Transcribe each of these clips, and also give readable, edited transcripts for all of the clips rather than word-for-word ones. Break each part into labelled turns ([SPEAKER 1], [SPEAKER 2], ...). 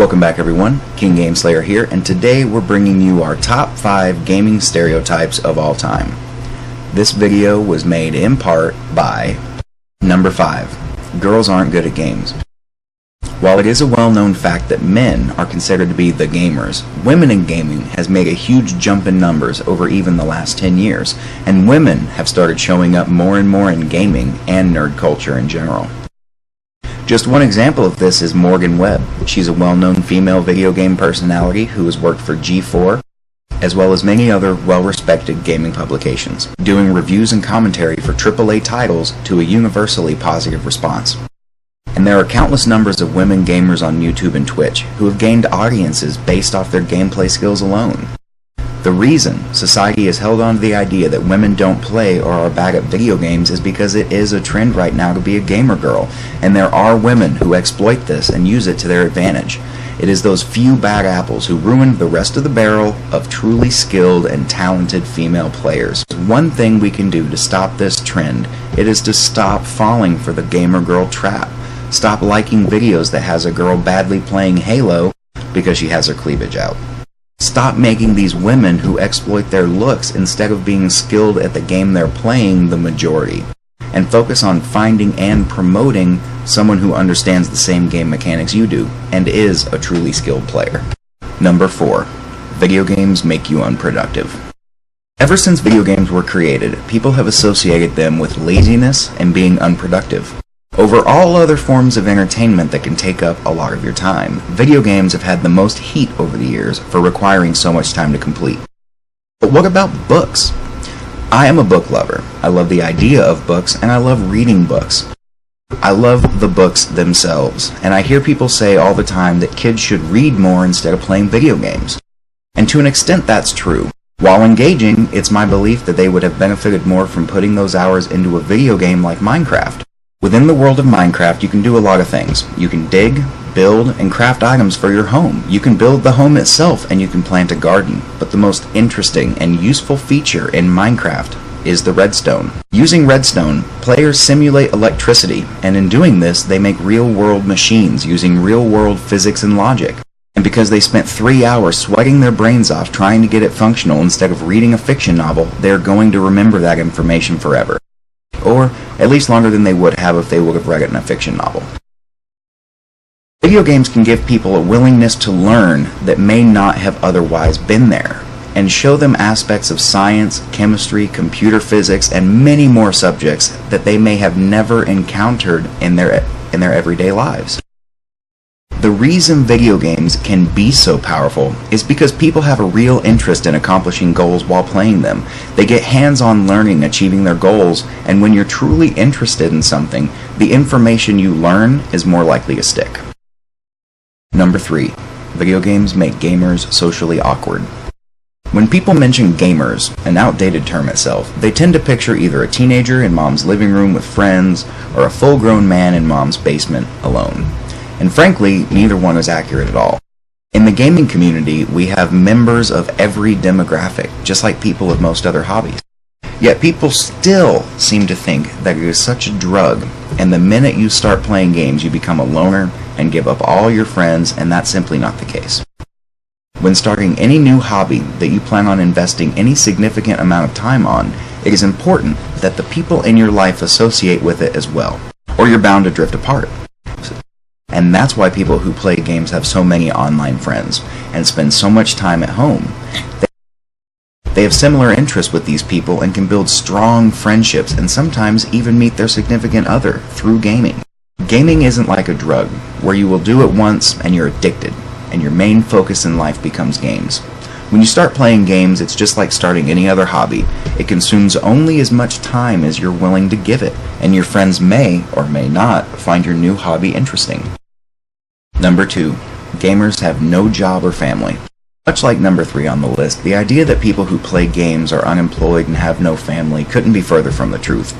[SPEAKER 1] Welcome back everyone, King Game Slayer here, and today we're bringing you our top 5 gaming stereotypes of all time. This video was made in part by number 5. Girls aren't good at games. While it is a well-known fact that men are considered to be the gamers, women in gaming has made a huge jump in numbers over even the last 10 years, and women have started showing up more and more in gaming and nerd culture in general. Just one example of this is Morgan Webb. She's a well-known female video game personality who has worked for G4, as well as many other well-respected gaming publications, doing reviews and commentary for AAA titles to a universally positive response. And there are countless numbers of women gamers on YouTube and Twitch who have gained audiences based off their gameplay skills alone. The reason society has held on to the idea that women don't play or are bad at video games is because it is a trend right now to be a gamer girl, and there are women who exploit this and use it to their advantage. It is those few bad apples who ruined the rest of the barrel of truly skilled and talented female players. One thing we can do to stop this trend, it is to stop falling for the gamer girl trap. Stop liking videos that has a girl badly playing Halo because she has her cleavage out. Stop making these women who exploit their looks instead of being skilled at the game they're playing the majority. And focus on finding and promoting someone who understands the same game mechanics you do and is a truly skilled player. Number 4. Video games make you unproductive. Ever since video games were created, people have associated them with laziness and being unproductive. Over all other forms of entertainment that can take up a lot of your time, video games have had the most heat over the years for requiring so much time to complete. But what about books? I am a book lover. I love the idea of books, and I love reading books. I love the books themselves, and I hear people say all the time that kids should read more instead of playing video games. And to an extent that's true. While engaging, it's my belief that they would have benefited more from putting those hours into a video game like Minecraft. Within the world of Minecraft, you can do a lot of things. You can dig, build, and craft items for your home. You can build the home itself, and you can plant a garden. But the most interesting and useful feature in Minecraft is the redstone. Using redstone, players simulate electricity, and in doing this, they make real-world machines using real-world physics and logic. And because they spent 3 hours sweating their brains off trying to get it functional instead of reading a fiction novel, they're going to remember that information forever. Or at least longer than they would have if they would have read it in a fiction novel. Video games can give people a willingness to learn that may not have otherwise been there, and show them aspects of science, chemistry, computer physics, and many more subjects that they may have never encountered in their everyday lives. The reason video games can be so powerful is because people have a real interest in accomplishing goals while playing them. They get hands-on learning achieving their goals, and when you're truly interested in something, the information you learn is more likely to stick. Number 3. Video games make gamers socially awkward. When people mention gamers, an outdated term itself, they tend to picture either a teenager in mom's living room with friends or a full-grown man in mom's basement alone. And frankly, neither one is accurate at all. In the gaming community, we have members of every demographic, just like people of most other hobbies. Yet people still seem to think that it is such a drug, and the minute you start playing games, you become a loner and give up all your friends, and that's simply not the case. When starting any new hobby that you plan on investing any significant amount of time on, it is important that the people in your life associate with it as well, or you're bound to drift apart. And that's why people who play games have so many online friends and spend so much time at home. They have similar interests with these people and can build strong friendships and sometimes even meet their significant other through gaming. Gaming isn't like a drug, where you will do it once and you're addicted, and your main focus in life becomes games. When you start playing games, it's just like starting any other hobby. It consumes only as much time as you're willing to give it, and your friends may or may not find your new hobby interesting. Number 2. Gamers have no job or family. Much like number 3 on the list, the idea that people who play games are unemployed and have no family couldn't be further from the truth.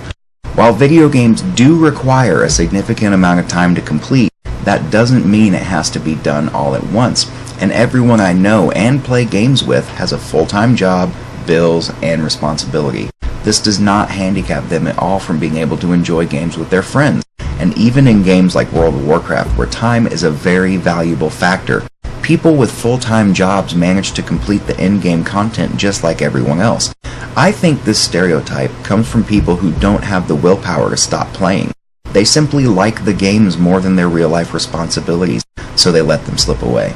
[SPEAKER 1] While video games do require a significant amount of time to complete, that doesn't mean it has to be done all at once, and everyone I know and play games with has a full-time job, bills, and responsibility. This does not handicap them at all from being able to enjoy games with their friends. And even in games like World of Warcraft, where time is a very valuable factor, people with full-time jobs manage to complete the in-game content just like everyone else. I think this stereotype comes from people who don't have the willpower to stop playing. They simply like the games more than their real-life responsibilities, so they let them slip away.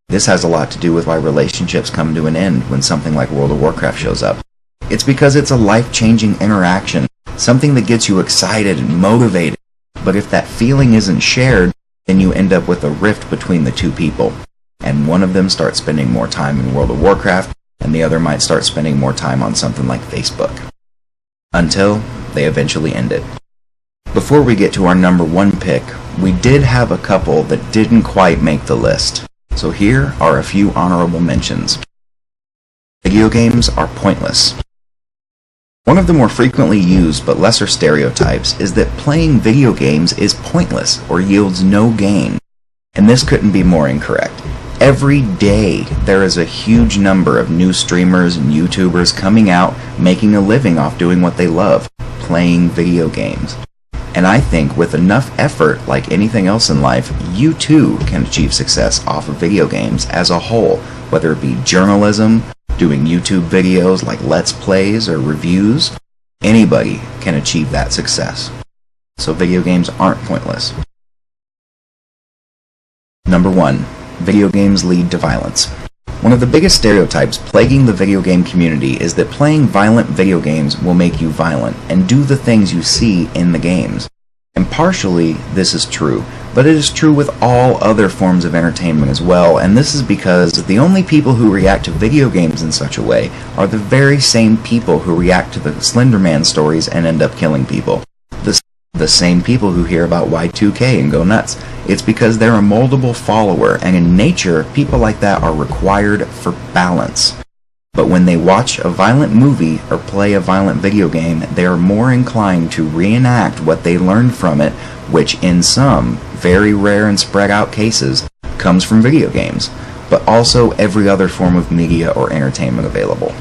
[SPEAKER 1] This has a lot to do with why relationships come to an end when something like World of Warcraft shows up. It's because it's a life-changing interaction, something that gets you excited and motivated. But if that feeling isn't shared, then you end up with a rift between the two people. And one of them starts spending more time in World of Warcraft, and the other might start spending more time on something like Facebook. Until they eventually end it. Before we get to our number 1 pick, we did have a couple that didn't quite make the list. So here are a few honorable mentions. Video games are pointless. One of the more frequently used but lesser stereotypes is that playing video games is pointless or yields no gain. And this couldn't be more incorrect. Every day there is a huge number of new streamers and YouTubers coming out making a living off doing what they love, playing video games. And I think with enough effort, like anything else in life, you too can achieve success off of video games as a whole, whether it be journalism, doing YouTube videos like Let's Plays or reviews. Anybody can achieve that success. So video games aren't pointless. Number 1. Video games lead to violence. One of the biggest stereotypes plaguing the video game community is that playing violent video games will make you violent and do the things you see in the games. And partially, this is true, but it is true with all other forms of entertainment as well, and this is because the only people who react to video games in such a way are the very same people who react to the Slender Man stories and end up killing people. The same people who hear about Y2K and go nuts. It's because they're a moldable follower, and in nature, people like that are required for balance. But when they watch a violent movie or play a violent video game, they are more inclined to reenact what they learned from it, which in some, very rare and spread out cases, comes from video games, but also every other form of media or entertainment available.